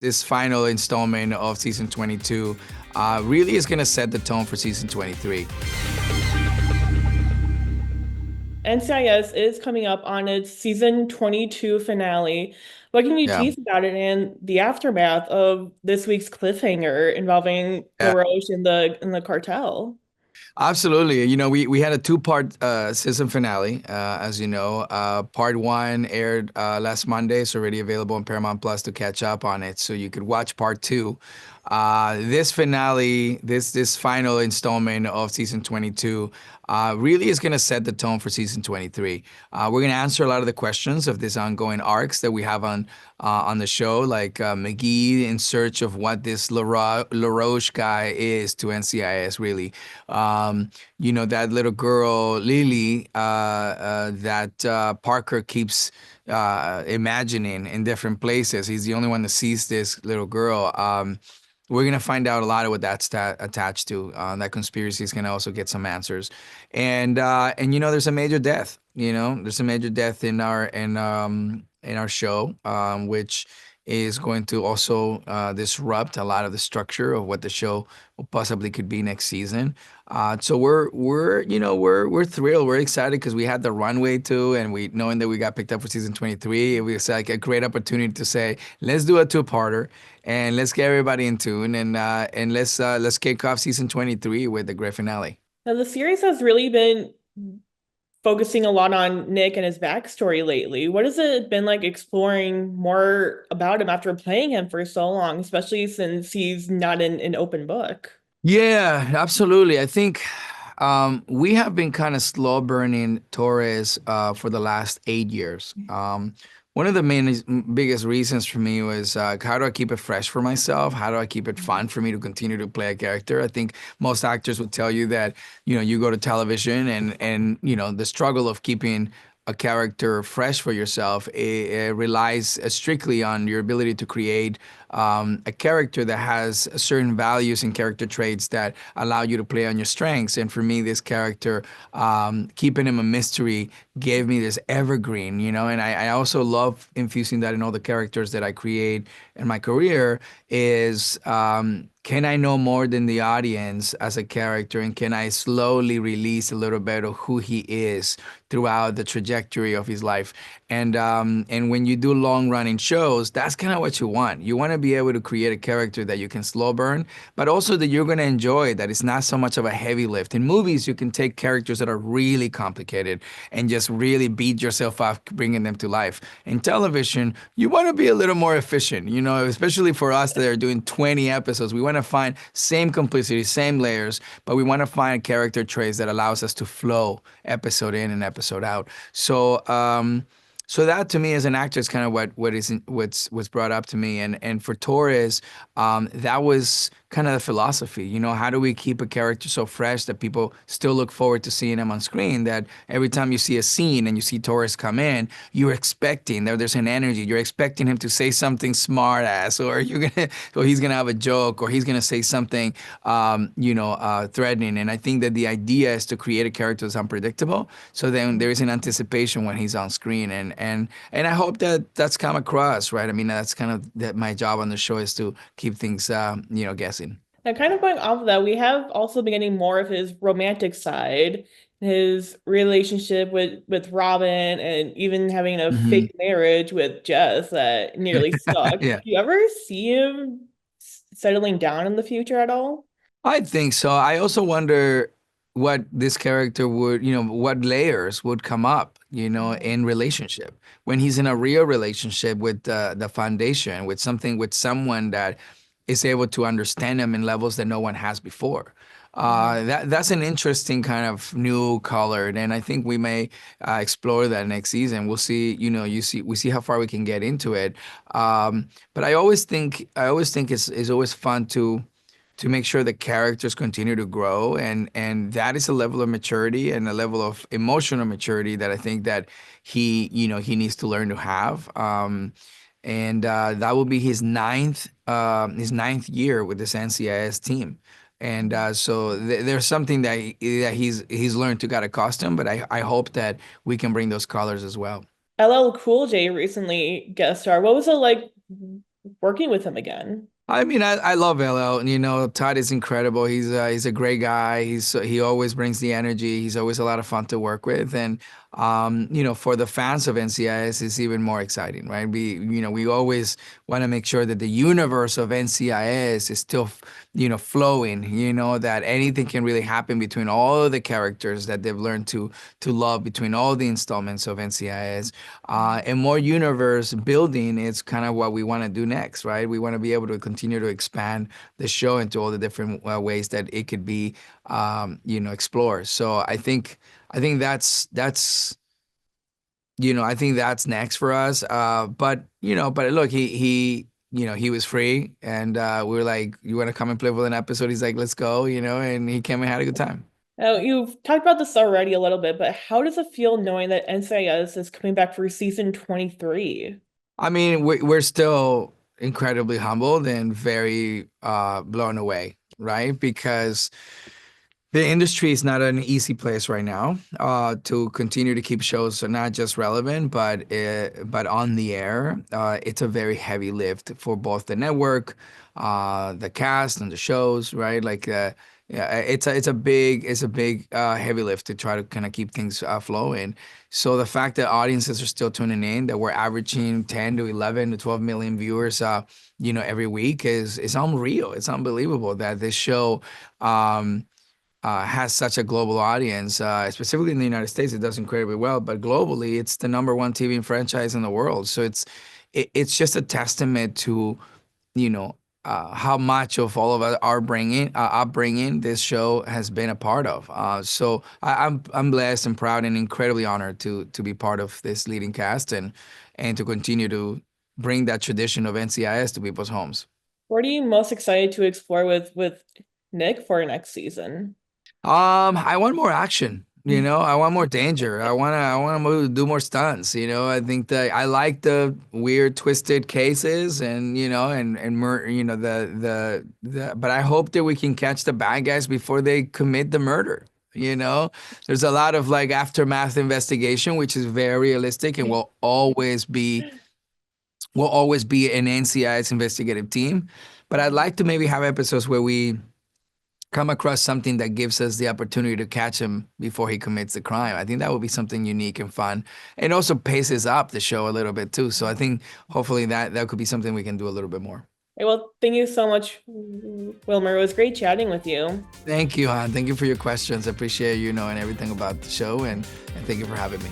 this final installment of season 22 really is going to set the tone for season 23. NCIS is coming up on its season 22 finale. What can you Yeah. tease about it and the aftermath of this week's cliffhanger involving Yeah. LaRoche and the cartel? Absolutely. We had a two-part season finale, as you know. Part one aired last Monday. It's already available on Paramount Plus to catch up on it, so you could watch part two. This finale, this final installment of season 22, really is going to set the tone for season 23. We're going to answer a lot of the questions of these ongoing arcs that we have on the show, like McGee in search of what this LaRoche guy is to NCIS, really. That little girl, Lily, that Parker keeps imagining in different places. He's the only one that sees this little girl. We're gonna find out a lot of what that's attached to. That conspiracy is gonna also get some answers, and there's a major death. There's a major death in our show, which is going to also disrupt a lot of the structure of what the show possibly could be next season. So we're thrilled. We're excited because we had the runway too, and we knowing that we got picked up for season 23, it was like a great opportunity to say, let's do a two-parter and let's get everybody in tune and let's kick off season 23 with the great finale. Now, the series has really been focusing a lot on Nick and his backstory lately. What has it been like exploring more about him after playing him for so long, especially since he's not in an open book? Yeah, absolutely. I think we have been kind of slow burning Torres for the last 8 years. One of the biggest reasons for me was how do I keep it fresh for myself? How do I keep it fun for me to continue to play a character? I think most actors would tell you that, you go to television and the struggle of keeping a character fresh for yourself, it relies strictly on your ability to create a character that has certain values and character traits that allow you to play on your strengths. And for me, this character, keeping him a mystery, gave me this evergreen, and I also love infusing that in all the characters that I create in my career is, can I know more than the audience as a character, and can I slowly release a little bit of who he is throughout the trajectory of his life? And when you do long running shows, that's kind of what you want. You want to be able to create a character that you can slow burn, but also that you're going to enjoy, that it's not so much of a heavy lift. In movies, you can take characters that are really complicated and just really beat yourself up bringing them to life. In television, you want to be a little more efficient, especially for us that are doing 20 episodes. We want to find same complicity, same layers, but we want to find character traits that allows us to flow episode in and episode out. So that to me as an actor is kind of what's brought up to me, and for Torres, that was kind of the philosophy. How do we keep a character so fresh that people still look forward to seeing him on screen? That every time you see a scene and you see Torres come in, you're expecting there's an energy. You're expecting him to say something smart ass, or or he's gonna have a joke, or he's gonna say something, threatening. And I think that the idea is to create a character that's unpredictable, so then there is an anticipation when he's on screen, and I hope that that's come across, right? I mean, that's kind of my job on the show is to keep things, guessing. Now, kind of going off of that, we have also been getting more of his romantic side, his relationship with Robin, and even having a Hmm. fake marriage with Jess that nearly stuck. Do Yeah, you ever see him settling down in the future at all? I think so. I also wonder what this character would, what layers would come up, in relationship when he's in a real relationship with the foundation, with someone that is able to understand him in levels that no one has before. That's an interesting kind of new color, and I think we may explore that next season. We'll see. We see how far we can get into it. But I always think it's always fun to make sure the characters continue to grow, and that is a level of maturity and a level of emotional maturity that I think that he needs to learn to have. And that will be his ninth year with this NCIS team. And so there's something that he's learned to get accustomed, but I hope that we can bring those colors as well. LL Cool J recently guest star. What was it like working with him again. I mean, I love LL, and Todd is incredible. He's a great guy. He always brings the energy. He's always a lot of fun to work with, and for the fans of NCIS, it's even more exciting, right? We always want to make sure that the universe of NCIS is still, flowing. That anything can really happen between all of the characters that they've learned to love between all the installments of NCIS, and more universe building is kind of what we want to do next, right? We want to be able to continue to expand the show into all the different ways that it could be, explored. So I think that's next for us. But look, he was free, and we were like, "You want to come and play with an episode?" He's like, "Let's go," and he came and had a good time. Now, you've talked about this already a little bit, but how does it feel knowing that NCIS is coming back for season 23? I mean, we're still incredibly humbled and very blown away, right? Because the industry is not an easy place right now to continue to keep shows not just relevant, but on the air. It's a very heavy lift for both the network, the cast, and the shows, right? Like, yeah, it's a big heavy lift to try to kind of keep things flowing. So the fact that audiences are still tuning in, that we're averaging 10 to 11 to 12 million viewers, every week is unreal. It's unbelievable that this show. Has such a global audience, specifically in the United States, it does incredibly well. But globally, it's the number one TV franchise in the world. So it's just a testament to how much of all of our upbringing this show has been a part of. So I'm blessed and proud and incredibly honored to be part of this leading cast and to continue to bring that tradition of NCIS to people's homes. What are you most excited to explore with Nick for next season? I want more action. I want more danger. I want to do more stunts. I think that I like the weird, twisted cases, and but I hope that we can catch the bad guys before they commit the murder. There's a lot of like aftermath investigation, which is very realistic and will always be an NCIS investigative team. But I'd like to maybe have episodes where we come across something that gives us the opportunity to catch him before he commits the crime. I think that would be something unique and fun, and also paces up the show a little bit too. So I think hopefully that could be something we can do a little bit more. Okay, well, thank you so much, Wilmer. It was great chatting with you. Thank you, Han. Thank you for your questions. I appreciate you knowing everything about the show, and thank you for having me.